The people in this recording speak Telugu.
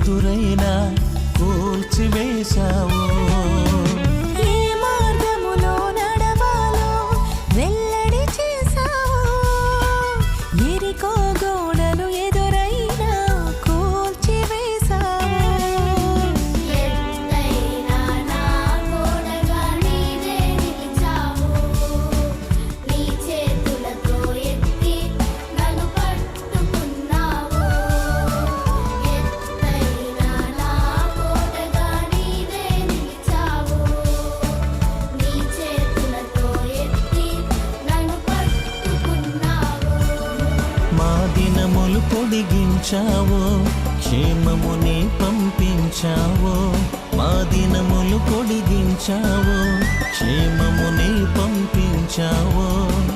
ఎదురైనా కూల్చివేశావు. దినములు పొడిగించావో, క్షేమముని పంపించావో. మా దినములు పొడిగించావో, క్షేమముని పంపించావో.